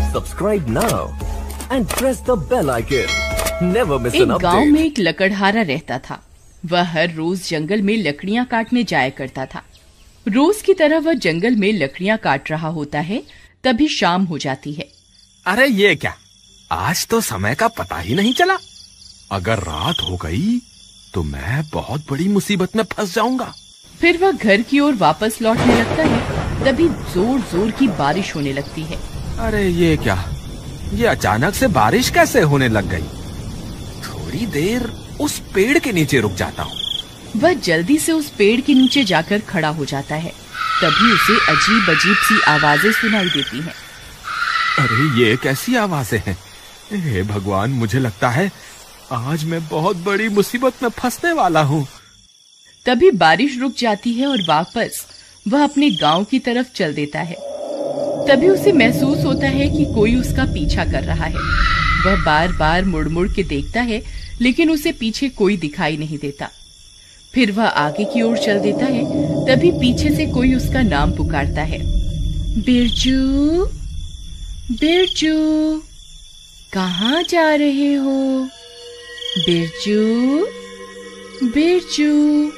Subscribe now and press the bell icon. Never miss an एक गांव update. में एक लकड़हारा रहता था। वह हर रोज जंगल में लकड़ियां काटने जाया करता था। रोज की तरह वह जंगल में लकड़ियां काट रहा होता है, तभी शाम हो जाती है। अरे ये क्या, आज तो समय का पता ही नहीं चला। अगर रात हो गई तो मैं बहुत बड़ी मुसीबत में फंस जाऊंगा। फिर वह घर की ओर वापस लौटने लगता है, तभी जोर जोर की बारिश होने लगती है। अरे ये क्या, ये अचानक से बारिश कैसे होने लग गई। थोड़ी देर उस पेड़ के नीचे रुक जाता हूँ। वह जल्दी से उस पेड़ के नीचे जाकर खड़ा हो जाता है। तभी उसे अजीब अजीब सी आवाजें सुनाई देती हैं। अरे ये कैसी आवाजें हैं। हे भगवान, मुझे लगता है आज मैं बहुत बड़ी मुसीबत में फंसने वाला हूँ। तभी बारिश रुक जाती है और वापस वह अपने गांव की तरफ चल देता है। तभी उसे महसूस होता है कि कोई उसका पीछा कर रहा है। वह बार बार मुड़ मुड़ के देखता है, लेकिन उसे पीछे कोई दिखाई नहीं देता। फिर वह आगे की ओर चल देता है, तभी पीछे से कोई उसका नाम पुकारता है। बिरजू, बिरजू, कहाँ जा रहे हो? बिरजू, बिरजू।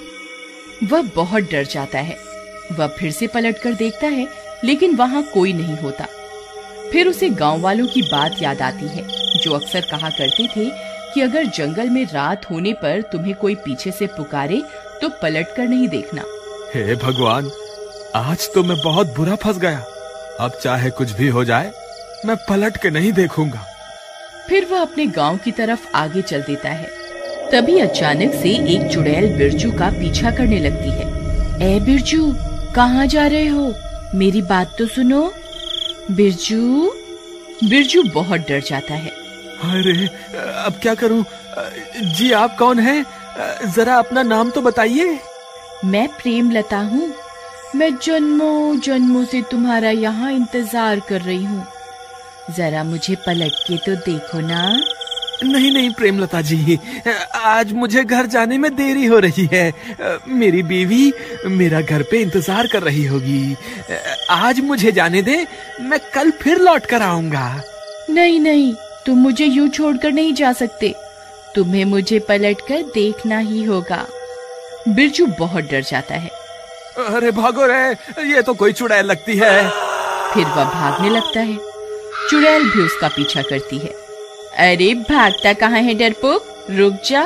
वह बहुत डर जाता है। वह फिर से पलटकर देखता है, लेकिन वहां कोई नहीं होता। फिर उसे गांव वालों की बात याद आती है, जो अक्सर कहा करते थे कि अगर जंगल में रात होने पर तुम्हें कोई पीछे से पुकारे तो पलटकर नहीं देखना। हे भगवान, आज तो मैं बहुत बुरा फंस गया। अब चाहे कुछ भी हो जाए, मैं पलट के नहीं देखूंगा। फिर वह अपने गांव की तरफ आगे चल देता है। तभी अचानक से एक चुड़ैल बिरजू का पीछा करने लगती है। ए बिरजू, कहाँ जा रहे हो? मेरी बात तो सुनो। बिरजू। बिरजू बहुत डर जाता है। अरे अब क्या करूं? जी आप कौन हैं? जरा अपना नाम तो बताइए। मैं प्रेमलता हूँ। मैं जन्मों जन्मों से तुम्हारा यहाँ इंतजार कर रही हूँ। जरा मुझे पलट के तो देखो ना। नहीं नहीं प्रेमलता जी, आज मुझे घर जाने में देरी हो रही है। मेरी बीवी मेरा घर पे इंतजार कर रही होगी। आज मुझे जाने दे, मैं कल फिर लौट कर आऊंगा। नहीं नहीं, तुम मुझे यूं छोड़कर नहीं जा सकते। तुम्हें मुझे पलटकर देखना ही होगा। बिरजू बहुत डर जाता है। अरे भागो रे, ये तो कोई चुड़ैल लगती है। फिर वह भागने लगता है। चुड़ैल भी उसका पीछा करती है। अरे भागता कहाँ है डरपोक, रुक जा।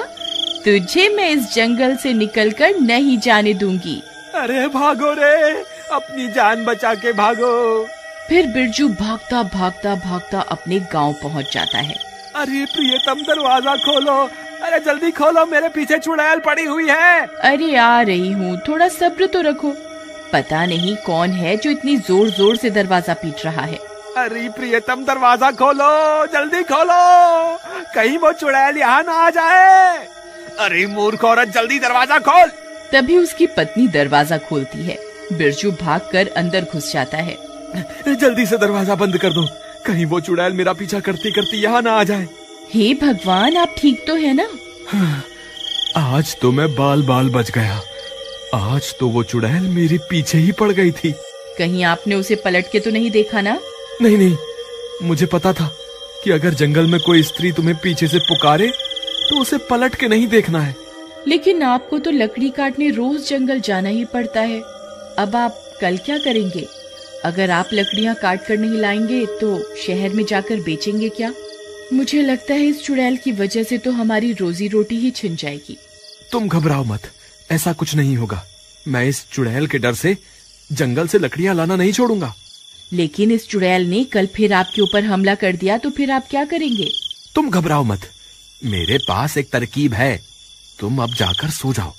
तुझे मैं इस जंगल से निकलकर नहीं जाने दूंगी। अरे भागो रे, अपनी जान बचा के भागो। फिर बिरजू भागता भागता भागता अपने गांव पहुंच जाता है। अरे प्रियतम, दरवाजा खोलो। अरे जल्दी खोलो, मेरे पीछे चुड़ैल पड़ी हुई है। अरे आ रही हूँ, थोड़ा सब्र तो रखो। पता नहीं कौन है जो इतनी जोर जोर से दरवाजा पीट रहा है। अरे प्रियतम, दरवाजा खोलो, जल्दी खोलो, कहीं वो चुड़ैल यहाँ ना आ जाए। अरे मूर्ख औरत, जल्दी दरवाजा खोल। तभी उसकी पत्नी दरवाजा खोलती है। बिरजू भागकर अंदर घुस जाता है। जल्दी से दरवाजा बंद कर दो, कहीं वो चुड़ैल मेरा पीछा करती करती यहाँ ना आ जाए। हे भगवान, आप ठीक तो है ना? आज तो मैं बाल बाल बच गया। आज तो वो चुड़ैल मेरे पीछे ही पड़ गई थी। कहीं आपने उसे पलट के तो नहीं देखा ना? नहीं नहीं, मुझे पता था कि अगर जंगल में कोई स्त्री तुम्हें पीछे से पुकारे तो उसे पलट के नहीं देखना है। लेकिन आपको तो लकड़ी काटने रोज जंगल जाना ही पड़ता है। अब आप कल क्या करेंगे? अगर आप लकड़ियां काट कर नहीं लाएंगे तो शहर में जाकर बेचेंगे क्या? मुझे लगता है इस चुड़ैल की वजह से तो हमारी रोजी रोटी ही छिन जाएगी। तुम घबराओ मत, ऐसा कुछ नहीं होगा। मैं इस चुड़ैल के डर से जंगल से लकड़ियां लाना नहीं छोड़ूंगा। लेकिन इस चुड़ैल ने कल फिर आपके ऊपर हमला कर दिया तो फिर आप क्या करेंगे? तुम घबराओ मत, मेरे पास एक तरकीब है। तुम अब जाकर सो जाओ,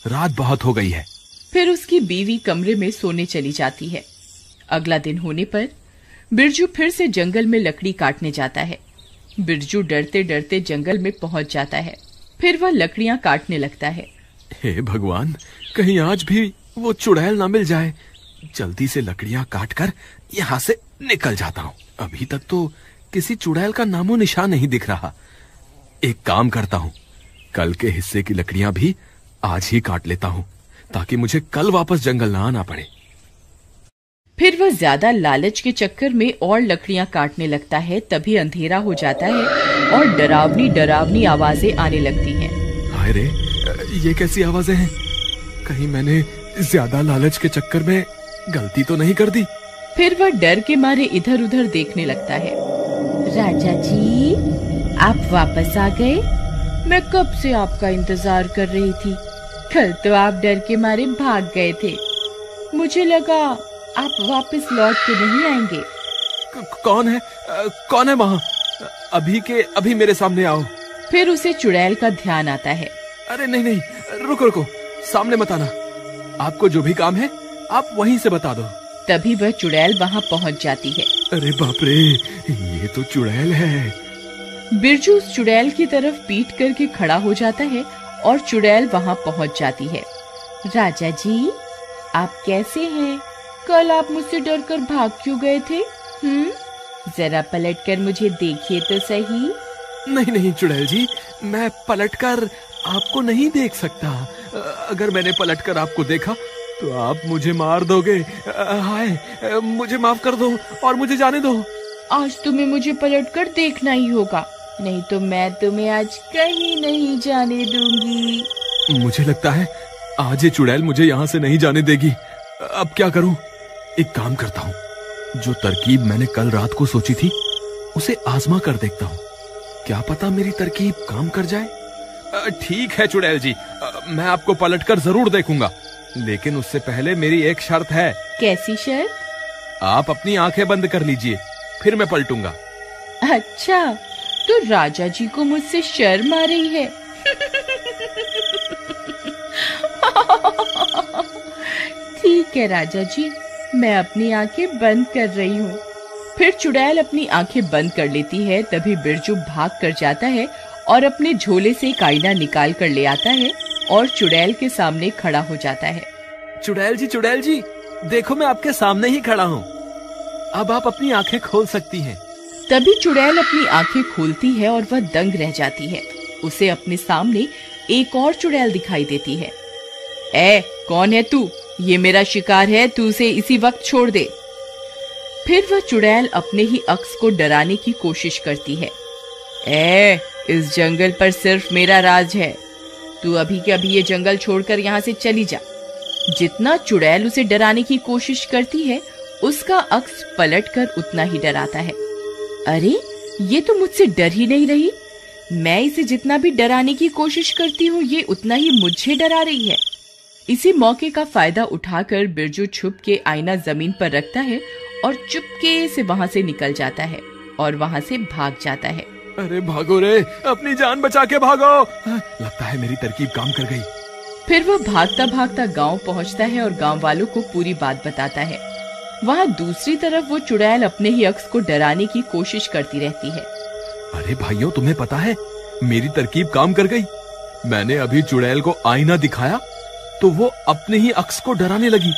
रात बहुत हो गई है। फिर उसकी बीवी कमरे में सोने चली जाती है। अगला दिन होने पर बिरजू फिर से जंगल में लकड़ी काटने जाता है। बिरजू डरते डरते जंगल में पहुंच जाता है। फिर वह लकड़ियां काटने लगता है। हे भगवान, कहीं आज भी वो चुड़ैल ना मिल जाए। जल्दी से लकड़ियां काटकर यहाँ से निकल जाता हूँ। अभी तक तो किसी चुड़ैल का नामो निशान नहीं दिख रहा। एक काम करता हूँ, कल के हिस्से की लकड़ियां भी आज ही काट लेता हूँ, ताकि मुझे कल वापस जंगल ना आना पड़े। फिर वह ज्यादा लालच के चक्कर में और लकड़ियां काटने लगता है। तभी अंधेरा हो जाता है और डरावनी डरावनी आवाजें आने लगती हैं। हाय रे, ये कैसी आवाजें हैं? कहीं मैंने ज्यादा लालच के चक्कर में गलती तो नहीं कर दी? फिर वह डर के मारे इधर उधर देखने लगता है। राजा जी, आप वापस आ गए? मैं कब से आपका इंतजार कर रही थी। कल तो आप डर के मारे भाग गए थे। मुझे लगा आप वापस लौट के नहीं आएंगे। कौन है वहाँ? अभी के अभी मेरे सामने आओ। फिर उसे चुड़ैल का ध्यान आता है। अरे नहीं, रुको, सामने मत आना। आपको जो भी काम है आप वहीं से बता दो। तभी वह चुड़ैल वहाँ पहुँच जाती है। अरे बाप रे, ये तो चुड़ैल है। बिरजू उस चुड़ैल की तरफ पीठ करके खड़ा हो जाता है और चुड़ैल वहाँ पहुँच जाती है। राजा जी, आप कैसे हैं? कल आप मुझसे डरकर भाग क्यों गए थे? जरा पलटकर मुझे देखिए तो सही। नहीं चुड़ैल जी, मैं पलटकर आपको नहीं देख सकता। अगर मैंने पलटकर आपको देखा तो आप मुझे मार दोगे। हाय, मुझे माफ कर दो और मुझे जाने दो। आज तुम्हें मुझे पलटकर देखना ही होगा, नहीं तो मैं तुम्हें आज कहीं नहीं जाने दूंगी। मुझे लगता है आज ये चुड़ैल मुझे यहाँ से नहीं जाने देगी। अब क्या करूं? एक काम करता हूँ, जो तरकीब मैंने कल रात को सोची थी उसे आजमा कर देखता हूँ। क्या पता मेरी तरकीब काम कर जाए। ठीक है चुड़ैल जी, मैं आपको पलटकर जरूर देखूंगा, लेकिन उससे पहले मेरी एक शर्त है। कैसी शर्त? आप अपनी आंखें बंद कर लीजिए, फिर मैं पलटूंगा। अच्छा, तो राजा जी को मुझसे शर्म आ रही है। ठीक है राजा जी, मैं अपनी आंखें बंद कर रही हूँ। फिर चुड़ैल अपनी आंखें बंद कर लेती है। तभी बिरजू भाग कर जाता है और अपने झोले से एक आईना निकाल कर ले आता है और चुड़ैल के सामने खड़ा हो जाता है। चुड़ैल जी, देखो मैं आपके सामने ही खड़ा हूँ। अब आप अपनी आंखें खोल सकती हैं। तभी चुड़ैल अपनी आंखें खोलती है और वह दंग रह जाती है। उसे अपने सामने एक और चुड़ैल दिखाई देती है। कौन है तू? ये मेरा शिकार है, तू उसे इसी वक्त छोड़ दे। फिर वह चुड़ैल अपने ही अक्स को डराने की कोशिश करती है। इस जंगल पर सिर्फ मेरा राज है, तू अभी के अभी ये जंगल छोड़कर यहाँ से चली जा। जितना चुड़ैल उसे डराने की कोशिश करती है, उसका अक्स पलटकर उतना ही डराता है। अरे, ये तो मुझसे डर ही नहीं रही। मैं इसे जितना भी डराने की कोशिश करती हूँ, ये उतना ही मुझे डरा रही है। इसी मौके का फायदा उठाकर बिरजू छुप के आईना जमीन पर रखता है और चुपके से वहाँ से निकल जाता है और वहाँ से भाग जाता है। अरे भागो रे, अपनी जान बचा के भागो। लगता है मेरी तरकीब काम कर गई। फिर वह भागता भागता गांव पहुँचता है और गांव वालों को पूरी बात बताता है। वहाँ दूसरी तरफ वो चुड़ैल अपने ही अक्स को डराने की कोशिश करती रहती है। अरे भाइयों, तुम्हें पता है मेरी तरकीब काम कर गई। मैंने अभी चुड़ैल को आईना दिखाया तो वो अपने ही अक्स को डराने लगी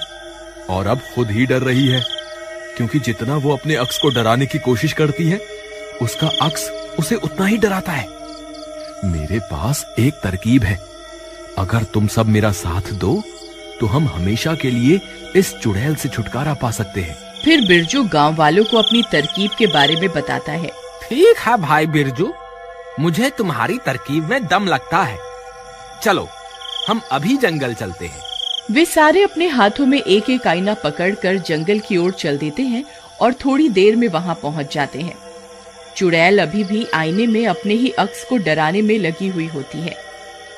और अब खुद ही डर रही है, क्योंकि जितना वो अपने अक्स को डराने की कोशिश करती है, उसका अक्स उसे उतना ही डराता है। मेरे पास एक तरकीब है, अगर तुम सब मेरा साथ दो तो हम हमेशा के लिए इस चुड़ैल से छुटकारा पा सकते हैं। फिर बिरजू गांव वालों को अपनी तरकीब के बारे में बताता है। ठीक है भाई बिरजू, मुझे तुम्हारी तरकीब में दम लगता है। चलो हम अभी जंगल चलते हैं। वे सारे अपने हाथों में एक एक आईना पकड़कर जंगल की ओर चल देते हैं और थोड़ी देर में वहां पहुंच जाते हैं। चुड़ैल अभी भी आईने में अपने ही अक्स को डराने में लगी हुई होती है।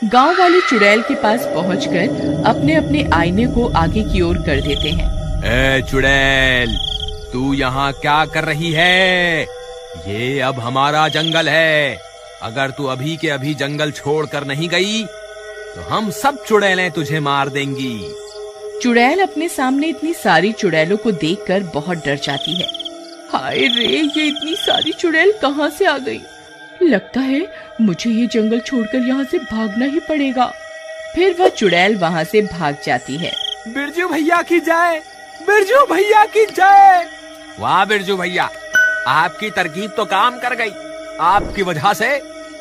गांव वाले चुड़ैल के पास पहुंचकर अपने अपने आईने को आगे की ओर कर देते हैं। चुड़ैल, तू यहाँ क्या कर रही है? ये अब हमारा जंगल है। अगर तू अभी के अभी जंगल छोड़कर नहीं गई तो हम सब चुड़ैलें तुझे मार देंगी। चुड़ैल अपने सामने इतनी सारी चुड़ैलों को देखकर बहुत डर जाती है। हाय रे, ये इतनी सारी चुड़ैल कहाँ से आ गई? लगता है मुझे ये जंगल छोड़कर यहाँ से भागना ही पड़ेगा। फिर वह चुड़ैल वहाँ से भाग जाती है। बिरजू भैया की जय, बिरजू भैया की जय। वाह बिरजू भैया, आपकी तरकीब तो काम कर गई। आपकी वजह से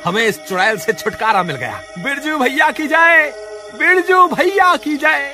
हमें इस चुड़ैल से छुटकारा मिल गया। बिरजू भैया की जय, बिरजू भैया की जय।